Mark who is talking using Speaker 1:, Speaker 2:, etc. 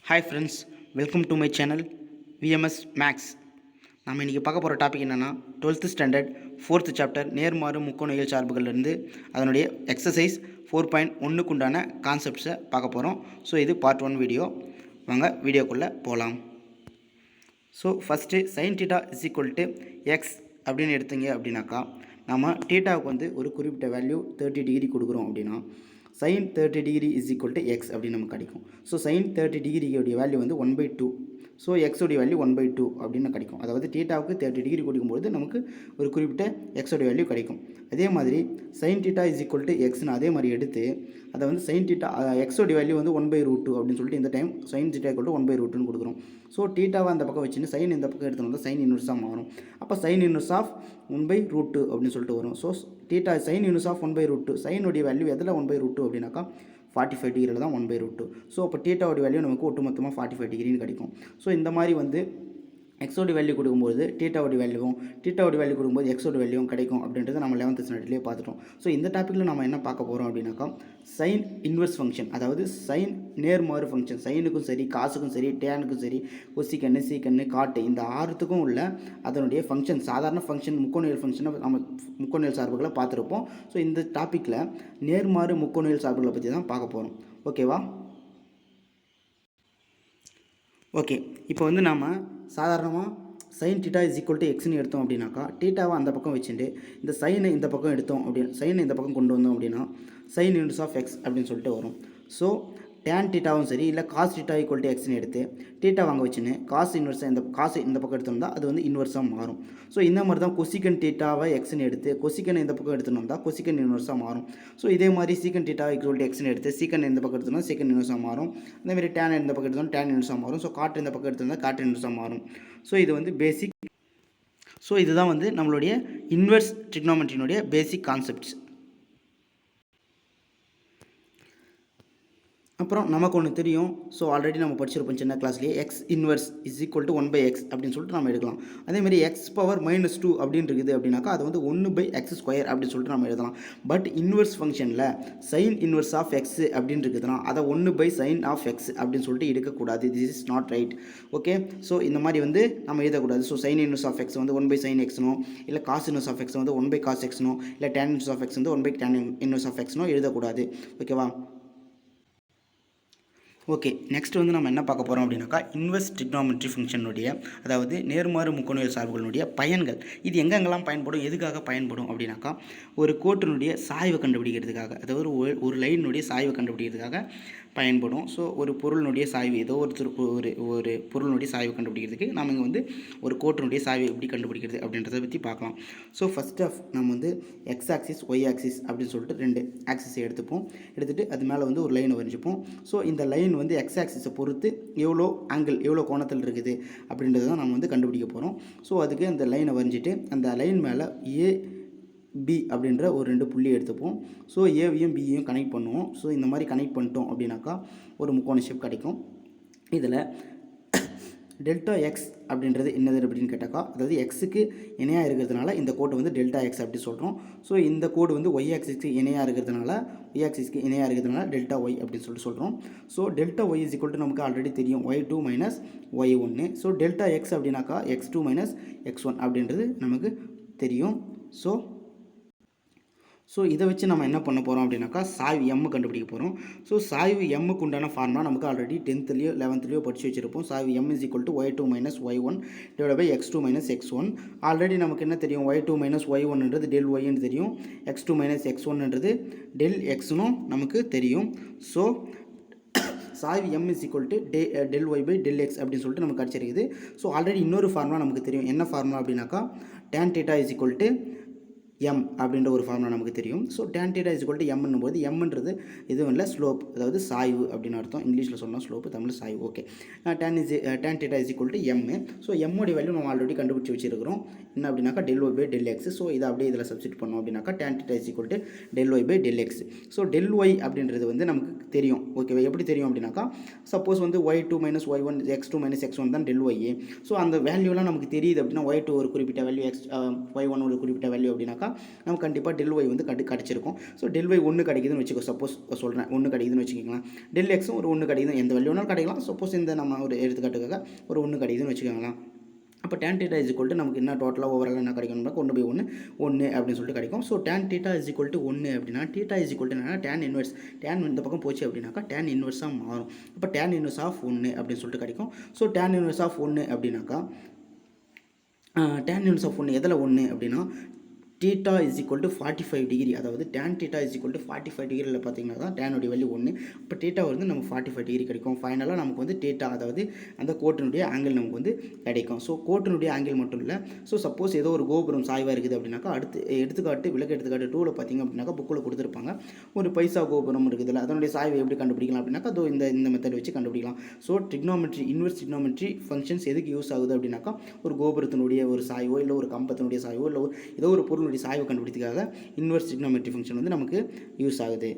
Speaker 1: Hi friends, welcome to my channel VMS maths. நம்ம இன்றைக்கி பார்க்க போகிற டாபிக் என்னென்னா 12th ஸ்டாண்டர்ட் 4th சாப்டர் நேர்மாறு முக்கோணவியல் சார்புகள்லேருந்து அதனுடைய எக்ஸசைஸ் 4.1க்கு உண்டான கான்செப்ட்ஸை பார்க்க போகிறோம். ஸோ இது பார்ட் 1 வீடியோ. வாங்க வீடியோக்குள்ளே போகலாம். So first sine theta is equal to X அப்படின்னு எடுத்தீங்க அப்படின்னாக்கா, நம்ம டீட்டாவுக்கு வந்து ஒரு குறிப்பிட்ட வேல்யூ 30 டிகிரி கொடுக்குறோம் அப்படின்னா sin 30 degree is equal to X அப்படின்னு நமக்கு கிடைக்கும். ஸோ sin 30 டிகிரியோடைய வேல்யூ வந்து 1/2. ஸோ எக்ஸோடைய வேல்யூ 1/2 அப்படின்னு கிடைக்கும். அதாவது டீட்டாவுக்கு 30 டிகிரி கொடுக்கும்போது நமக்கு ஒரு குறிப்பிட்ட எக்ஸோடைய வேல்யூ கிடைக்கும். அதே மாதிரி sin theta is equal to எக்ஸ்னு அதே மாதிரி எடுத்து அதை வந்து sin டீட்டா எக்ஸோடைய வேல்யூ வந்து 1/2 அப்படின்னு சொல்லிட்டு இந்த time sin theta equal to 1/2ன்னு கொடுக்குறோம். ஸோ டீட்டாவை அந்த பக்கம் வச்சுன்னு சைன் இந்த பக்கம் எடுத்துகிட்டு சைன் இன்வெர்ஸாக மாறும். அப்போ சைன் இன்வெர்ஸ் ஆஃப் 1/2 அப்படின்னு சொல்லிட்டு வரும். So theta sine inverse of 1/2 சைனுடைய வேல்யூ எதில் 1/2 அப்படின்னாக்கா 45 டிகிரியில் தான் 1/2. ஸோ அப்போ டீட்டாவோட வேல்யூ நமக்கு ஒட்டுமொத்தமாக 45 டிகிரின்னு கிடைக்கும். ஸோ இந்த மாதிரி வந்து எக்ஸோட வேல்யூ கொடுக்கும்போது டீட்டாவோட வேல்யூவும் கொடுக்கும்போது எக்ஸோட வேல்யூவும் கிடைக்கும் அப்படின்றத நம்ம 11th ஸ்டாண்டர்ட்லேயே பார்த்துட்டோம். ஸோ இந்த டாப்பிக்கில் நம்ம என்ன பார்க்க போகிறோம் அப்படின்னாக்கா, சைன் இன்வெர்ஸ் ஃபங்க்ஷன், அதாவது சைன் நேர்மாறு ஃபங்க்ஷன், சைனுக்கும் சரி காசுக்கும் சரி டேனுக்கும் சரி கொசிக்கண்ணு சீக்கண்ணு காட்டு இந்த ஆறுத்துக்கும் உள்ள அதனுடைய ஃபங்க்ஷன், சாதாரண ஃபங்க்ஷன் முக்கோணவியல் ஃபங்க்ஷனை நம்ம முக்கோணவியல் சார்புகளை பார்த்துருப்போம். ஸோ இந்த டாப்பிக்கில் நேர்மாறு முக்கோணவியல் சார்புகளை பற்றி தான் பார்க்க போகிறோம். ஓகேவா? ஓகே, இப்போ வந்து நாம் சாதாரணமாக sine theta is equal to எக்ஸ்னு எடுத்தோம் அப்படின்னாக்கா, டீட்டாவை அந்த பக்கம் வச்சுட்டு இந்த சைனை இந்த பக்கம் எடுத்தோம் சைனை இந்த பக்கம் கொண்டு வந்தோம் அப்படின்னா சைன் இன்வெர்ஸ் ஆஃப் எக்ஸ் அப்படின்னு சொல்லிட்டு வரும். ஸோ டேன் டீட்டாவும் சரி இல்லை காஸ் டீட்டா ஈக்குவல் டு எக்ஸ்னு எடுத்து டீட்டா வாங்க வச்சுன்னு காசு இன்வெர்ஸாக இந்த பக்கம் எடுத்தோம்னா அது வந்து இன்வெர்ஸாக மாறும். ஸோ இந்த மாதிரி தான் கொசிக்கன் டீட்டாவை எக்ஸ்னு எடுத்து கொசிக்கன் இந்த பக்கம் எடுத்துனோம்னா கொசிக்கன் இன்வெர்ஸாக மாறும். ஸோ இதே மாதிரி சீக்கன் டீட்டா ஈக்குவல் டு எக்ஸ்னு எடுத்து சீக்கன் இந்த பக்கம் எடுத்தோம்னா சீக்கன் இன்வெர்ஸாக மாறும். அதேமாதிரி டேன் இந்த பக்கம் எடுத்தோம்னா டேன் இன்வெர்ஸாக மாறும். ஸோ காட்டு இந்த பக்கம் எடுத்தோம்னா காட்டு இன்வெர்ஸாக மாறும். ஸோ இது வந்து பேசிக். ஸோ இதுதான் வந்து நம்மளுடைய இன்வெர்ஸ் ட்ரிக்னாமெட்ரியினுடைய பேசிக் கான்செப்ட்ஸ். அப்புறம் நமக்கு ஒன்று தெரியும். ஸோ ஆல்ரெடி நம்ம படிச்சிருப்போம் சின்ன கிளாஸ்லேயே, x inverse is equal to 1/x அப்படின்னு சொல்லிட்டு நம்ம எடுக்கலாம். அதேமாதிரி எக்ஸ் பவர் -2 அப்படின்னு இருக்குது அப்படின்னாக்கா அது வந்து 1/x² அப்படின்னு சொல்லிட்டு நம்ம எழுதலாம். பட் இன்வெர்ஸ் ஃபங்க்ஷனில் சைன் இன்வெர்ஸ் ஆஃப் எக்ஸ் அப்படின்னு இருக்குதுன்னா அதை 1/sin ஆஃப் எக்ஸ் அப்படின்னு சொல்லிட்டு எடுக்கக்கூடாது. This is not right. Okay, so இந்த மாதிரி வந்து நம்ம எழுதக்கூடாது. So sine inverse of x வந்து 1/sin எக்ஸ்னோ இல்லை காஸ் இன்வெர்ஸ் ஆஃப் எக்ஸ் வந்து 1/cos எக்ஸ்னோ இல்லை டேன் இன்வெர்ஸ் ஆஃப் எக்ஸ் வந்து 1/tan இன்வெர்ஸ் ஆஃப் எக்ஸ்னோ எழுதக்கூடாது. ஓகேவா? ஓகே, நெக்ஸ்ட் வந்து நம்ம என்ன பார்க்க போகிறோம் அப்படின்னாக்கா, இன்வெர்ஸ் ட்ரிக்னாமெட்ரி ஃபங்க்ஷனுடைய அதாவது நேர்மாறு முக்கோணவியல் சார்புகளுடைய பயன்கள். இது எங்கெங்கெல்லாம் பயன்படும், எதுக்காக பயன்படும் அப்படின்னாக்கா, ஒரு கோட்டினுடைய சாய்வை கண்டுபிடிக்கிறதுக்காக, அதாவது ஒரு லைனுடைய சாய்வை கண்டுபிடிக்கிறதுக்காக பயன்படும். ஸோ ஒரு பொருளினுடைய சாய்வு, ஏதோ ஒரு பொருளினுடைய சாய்வு கண்டுபிடிக்கிறதுக்கு நம்ம இங்கே வந்து ஒரு கோட்டினுடைய சாய்வை எப்படி கண்டுபிடிக்கிறது அப்படின்றத பற்றி பார்க்கலாம். ஸோ ஃபஸ்ட் ஆஃப் நம்ம வந்து எக்ஸ் ஆக்சிஸ் ஒய் ஆக்சிஸ் அப்படின்னு சொல்லிட்டு 2 ஆக்சிஸை எடுத்துகிட்டு அது மேலே வந்து ஒரு லைனை வரைஞ்சிப்போம். ஸோ இந்த லைன் வந்து எக்ஸ் ஆக்சிஸை பொறுத்து எவ்வளோ கோணத்தில் இருக்குது அப்படின்றது தான் நம்ம வந்து கண்டுபிடிக்க போகிறோம். ஸோ அதுக்கு அந்த லைனை வரைஞ்சிட்டு அந்த லைன் மேலே பி அப்படின்ற ஒரு 2 புள்ளி எடுத்துப்போம். ஸோ ஏவையும் பியையும் கனெக்ட் பண்ணுவோம். ஸோ இந்த மாதிரி கனெக்ட் பண்ணிட்டோம் அப்படின்னாக்கா ஒரு முக்கோண ஷேப் கிடைக்கும். இதில் டெல்டா எக்ஸ் அப்படின்றது என்னது அப்படின்னு கேட்டாக்கா, அதாவது எக்ஸுக்கு இணையாக இருக்கிறதுனால இந்த கோடு வந்து டெல்டா எக்ஸ் அப்படி சொல்கிறோம். ஸோ இந்த கோடு வந்து ஒய் ஆக்சிஸ்க்கு இணையாக இருக்கிறதுனால டெல்டா ஒய் அப்படின்னு சொல்கிறோம். So delta y is equal to நமக்கு ஆல்ரெடி தெரியும், y2 minus y1. So delta X அப்படின்னாக்கா x2 மைனஸ் x1 அப்படின்றது நமக்கு தெரியும். ஸோ இதை வச்சு நம்ம என்ன பண்ண போகிறோம் அப்படின்னாக்கா சாய்வு எம் கண்டுபிடிக்க போகிறோம். ஸோ சாய்வு எம்முக்கு உண்டான ஃபார்முலா நமக்கு ஆல்ரெடி 10th 11th படித்து வச்சுருப்போம். சாய்வு m is equal to y2 minus y1 divide by x2 minus x1. Already நமக்கு என்ன தெரியும், y2 மைனஸ் y1ன்றது டெல் ஒய்ன்னு தெரியும், x2 மைனஸ் x1ன்றது டெல் எக்ஸ்னும் நமக்கு தெரியும். ஸோ சாய்வு m is equal to del y by del x அப்படின்னு சொல்லிட்டு நமக்கு கிடச்சிருக்குது. ஸோ ஆல்ரெடி இன்னொரு ஃபார்முலா நமக்கு தெரியும். என்ன ஃபார்முலா அப்படின்னாக்கா tan θ is equal to m அப்படின்ற ஒரு ஃபார்முலா நமக்கு தெரியும். So tan θ is equal to எம்னும் போது எம்ன்றது எதுவும் இல்லை, ஸ்லோப், அதாவது சாய்வு அப்படின்னு அர்த்தம். இங்கிலீஷில் சொன்னால் ஸ்லோப்பு, தமிழ் சாய்வு. Okay, tan θ is equal to m. So எம்மோடைய வேல்யூ நம்ம ஆல்ரெடி கண்டுபிடிச்சி வச்சிருக்கிறோம். என்ன அப்படின்னாக்கா del y by del x. So இதை அப்படியே இதில் சப்ஸ்டிட் பண்ணோம் அப்படின்னாக்கா tan θ is equal to del y by del x. So del y அப்படின்றது வந்து நமக்கு தெரியும். ஓகேவா? எப்படி தெரியும் அப்படின்னாக்கா, சப்போஸ் வந்து y2 minus y1 x2 minus x1 தான் del y. ஸோ அந்த வேல்யூலாம் நமக்கு தெரியுது அப்படின்னா y2 ஒரு குறிப்பிட்ட வேல்யூ, y1 ஒரு குறிப்பிட்ட வேல்யூ அப்படின்னாக்கா நமக்கு கண்டிப்பாக del y வந்து கிடச்சிருக்கும். ஸோ del y 1 கிடைக்குதுன்னு வச்சுக்கோ. சப்போஸ் சொல்கிறேன் 1 கிடைக்குதுன்னு வச்சுக்கோங்களேன். del x ஒரு 1 கிடைக்குது, எந்த வேல்யூ வேணாலும் கிடைக்கலாம். சப்போஸ் இந்த நம்ம ஒரு எடுத்துக்காட்டுக்காக ஒரு 1 கிடைக்குதுன்னு வச்சுக்கோங்களேன். அப்போ tan theta is equal to நமக்கு என்ன டோட்டலாக ஓவரால் என்ன கிடைக்கணும்னா 1/1 1 அப்படின்னு சொல்லிட்டு கிடைக்கும். So tan theta is equal to 1 அப்படின்னா theta இஸ் ஈக்குவல் டு என்னன்னா tan இன்வெர்ஸ். tan இந்த பக்கம் போச்சு அப்படின்னாக்கா tan இன்வெர்ஸாக மாறும். அப்போ tan இன்வெர்ஸ் ஆஃப் 1 அப்படின்னு சொல்லிட்டு கிடைக்கும். ஸோ tan இன்வெர்ஸ் ஆஃப் 1 அப்படின்னாக்கா tan இன்வெர்ஸ் ஆஃப் 1 எதில் 1 அப்படின்னா theta is equal to 45 degree. அதாவது tan theta is equal to 45 டிகிரியில் பார்த்தீங்கன்னா தான் tan உடைய வேல்யூ 1. இப்போ theta வந்து நம்ம 45 டிகிரி கிடைக்கும். ஃபைனலாக நமக்கு வந்து theta அதாவது அந்த கோட்டினுடைய ஆங்கிள் நமக்கு வந்து கிடைக்கும். ஸோ கோட்டினுடைய ஆங்கிள் மட்டும் இல்லை. ஸோ சப்போஸ் ஏதோ ஒரு கோபுரம் சாய்வாக இருக்குது அப்படின்னாக்கா அடுத்து விளக்கு எடுத்துக்காட்டு 2ல் பார்த்தீங்க அப்படின்னாக்கா புக்கில் கொடுத்துருப்பாங்க. ஒரு பைசா கோபுரம் இருக்குதுல்ல, அதனுடைய சாய்வை எப்படி கண்டுபிடிக்கலாம் அப்படின்னாக்கா அதோ இந்த மெத்தட் வச்சு கண்டுபிடிக்கலாம். So trigonometry, inverse trigonometry functions எதுக்கு யூஸ் ஆகுது அப்படின்னாக்கா ஒரு கோபுரத்தினுடைய ஒரு சாய்வோ இல்லை ஒரு கம்பத்தினுடைய சாய்வோ இல்லை ஏதோ ஒரு பொருள் சாய்வு கண்டுபிடிக்கிறதுக்காக இன்வெர்ஸ் ட்ரிக்னோமெட்ரி ஃபங்க்ஷன் வந்து நமக்கு யூஸ் ஆகுது.